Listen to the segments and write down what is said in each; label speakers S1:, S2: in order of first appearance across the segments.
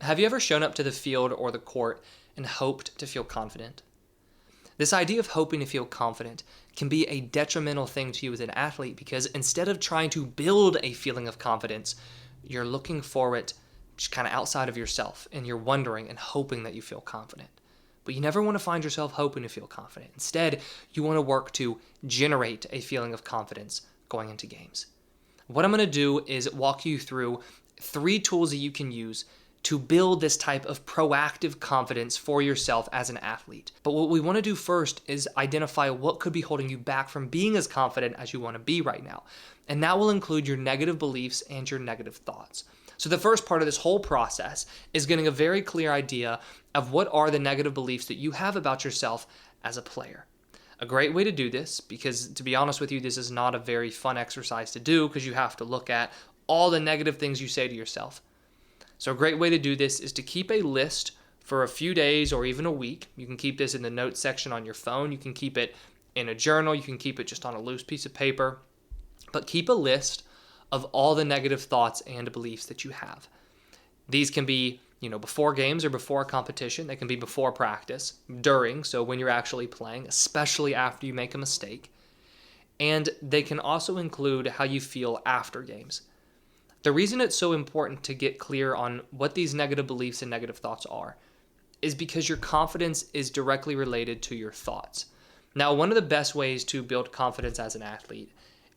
S1: Have you ever shown up to the field or the court and hoped to feel confident? This idea of hoping to feel confident can be a detrimental thing to you as an athlete because instead of trying to build a feeling of confidence, you're looking for it just kind of outside of yourself and you're wondering and hoping that you feel confident. But you never want to find yourself hoping to feel confident. Instead, you want to work to generate a feeling of confidence going into games. What I'm going to do is walk you through 3 tools that you can use to build this type of proactive confidence for yourself as an athlete. But what we want to do first is identify what could be holding you back from being as confident as you want to be right now. And that will include your negative beliefs and your negative thoughts. So the first part of this whole process is getting a very clear idea of what are the negative beliefs that you have about yourself as a player. A great way to do this, because to be honest with you, this is not a very fun exercise to do because you have to look at all the negative things you say to yourself. So a great way to do this is to keep a list for a few days or even a week. You can keep this in the notes section on your phone. You can keep it in a journal. You can keep it just on a loose piece of paper. But keep a list of all the negative thoughts and beliefs that you have. These can be, before games or before a competition. They can be before practice, during, so when you're actually playing, especially after you make a mistake. And they can also include how you feel after games. The reason it's so important to get clear on what these negative beliefs and negative thoughts are is because your confidence is directly related to your thoughts. Now, one of the best ways to build confidence as an athlete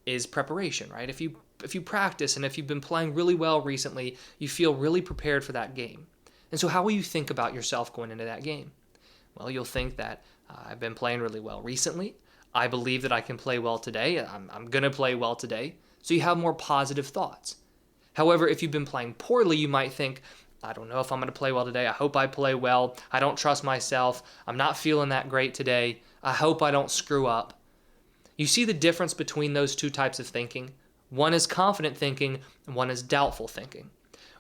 S1: is preparation, right? If you practice and if you've been playing really well recently, you feel really prepared for that game. And so how will you think about yourself going into that game? Well, you'll think that I've been playing really well recently. I believe that I can play well today. I'm going to play well today. So you have more positive thoughts. However, if you've been playing poorly, you might think, I don't know if I'm going to play well today. I hope I play well. I don't trust myself. I'm not feeling that great today. I hope I don't screw up. You see the difference between those 2 types of thinking? One is confident thinking, and one is doubtful thinking.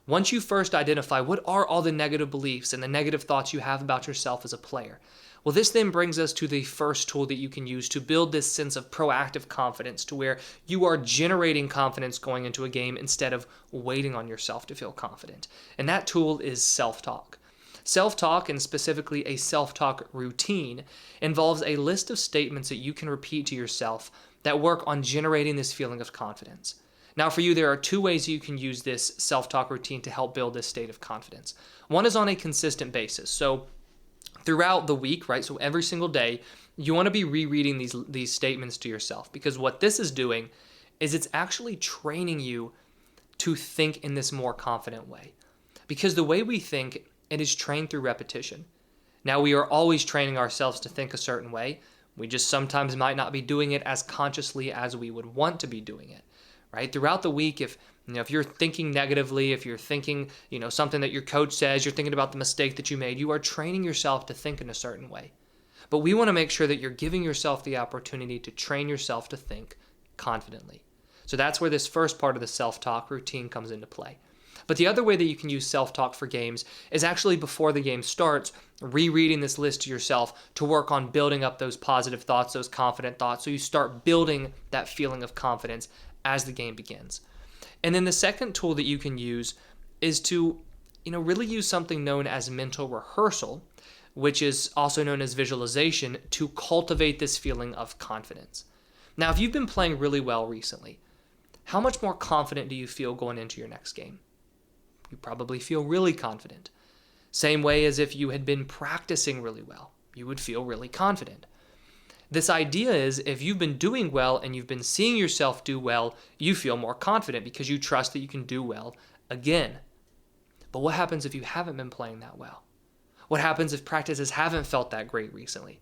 S1: Once you first identify what are all the negative beliefs and the negative thoughts you have about yourself as a player, well, this then brings us to the first tool that you can use to build this sense of proactive confidence to where you are generating confidence going into a game instead of waiting on yourself to feel confident. And that tool is self-talk. Self-talk, and specifically a self-talk routine, involves a list of statements that you can repeat to yourself that work on generating this feeling of confidence. Now, for you, there are 2 ways you can use this self-talk routine to help build this state of confidence. One is on a consistent basis. So throughout the week, right? So every single day, you want to be rereading these statements to yourself, because what this is doing is it's actually training you to think in this more confident way. Because the way we think, it is trained through repetition. Now, we are always training ourselves to think a certain way. We just sometimes might not be doing it as consciously as we would want to be doing it, right? Throughout the week, if you're thinking negatively, if you're thinking, something that your coach says, you're thinking about the mistake that you made, you are training yourself to think in a certain way. But we want to make sure that you're giving yourself the opportunity to train yourself to think confidently. So that's where this first part of the self-talk routine comes into play. But the other way that you can use self-talk for games is actually before the game starts, rereading this list to yourself to work on building up those positive thoughts, those confident thoughts, so you start building that feeling of confidence as the game begins. And then the second tool that you can use is to, really use something known as mental rehearsal, which is also known as visualization, to cultivate this feeling of confidence. Now, if you've been playing really well recently, how much more confident do you feel going into your next game? You probably feel really confident. Same way as if you had been practicing really well, you would feel really confident. This idea is if you've been doing well and you've been seeing yourself do well, you feel more confident because you trust that you can do well again. But what happens if you haven't been playing that well? What happens if practices haven't felt that great recently?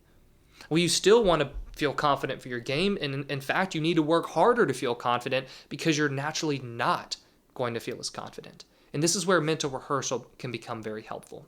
S1: Well, you still want to feel confident for your game, and in fact, you need to work harder to feel confident because you're naturally not going to feel as confident. And this is where mental rehearsal can become very helpful.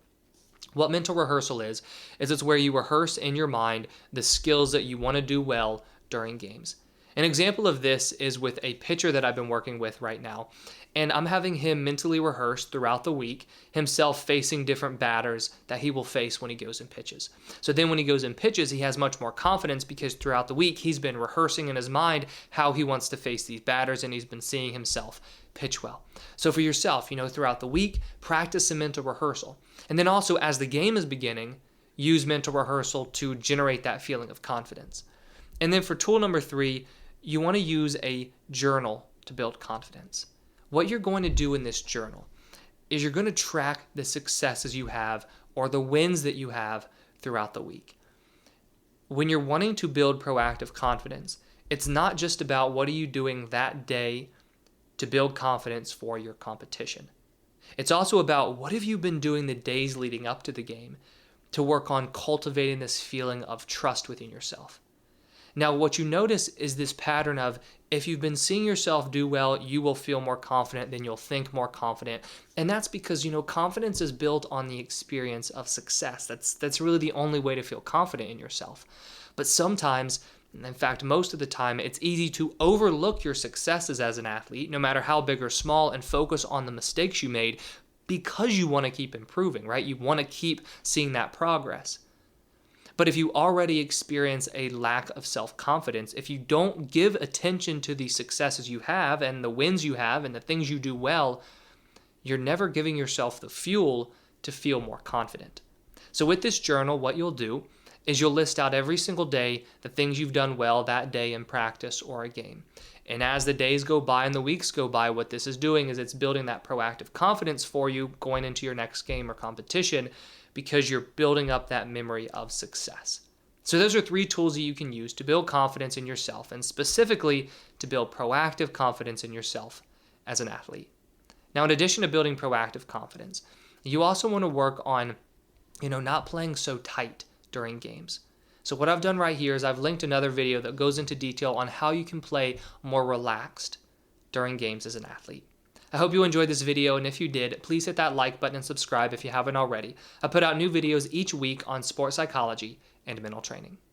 S1: What mental rehearsal is it's where you rehearse in your mind the skills that you want to do well during games. An example of this is with a pitcher that I've been working with right now, and I'm having him mentally rehearse throughout the week himself facing different batters that he will face when he goes and pitches. So then when he goes and pitches, he has much more confidence because throughout the week he's been rehearsing in his mind how he wants to face these batters, and he's been seeing himself pitch well. So for yourself, throughout the week, practice some mental rehearsal. And then also as the game is beginning, use mental rehearsal to generate that feeling of confidence. And then for tool number 3, you want to use a journal to build confidence. What you're going to do in this journal is you're going to track the successes you have or the wins that you have throughout the week. When you're wanting to build proactive confidence, it's not just about what are you doing that day to build confidence for your competition. It's also about what have you been doing the days leading up to the game to work on cultivating this feeling of trust within yourself. Now, what you notice is this pattern of if you've been seeing yourself do well, you will feel more confident, then you'll think more confident. And that's because, confidence is built on the experience of success. That's really the only way to feel confident in yourself. But sometimes, in fact, most of the time, it's easy to overlook your successes as an athlete, no matter how big or small, and focus on the mistakes you made because you want to keep improving, right? You want to keep seeing that progress. But if you already experience a lack of self-confidence, if you don't give attention to the successes you have and the wins you have and the things you do well, you're never giving yourself the fuel to feel more confident. So with this journal, what you'll do is you'll list out every single day the things you've done well that day in practice or a game. And as the days go by and the weeks go by, what this is doing is it's building that proactive confidence for you going into your next game or competition, because you're building up that memory of success. So those are 3 tools that you can use to build confidence in yourself, and specifically to build proactive confidence in yourself as an athlete. Now, in addition to building proactive confidence, you also want to work on, not playing so tight during games. So what I've done right here is I've linked another video that goes into detail on how you can play more relaxed during games as an athlete. I hope you enjoyed this video, and if you did, please hit that like button and subscribe if you haven't already. I put out new videos each week on sports psychology and mental training.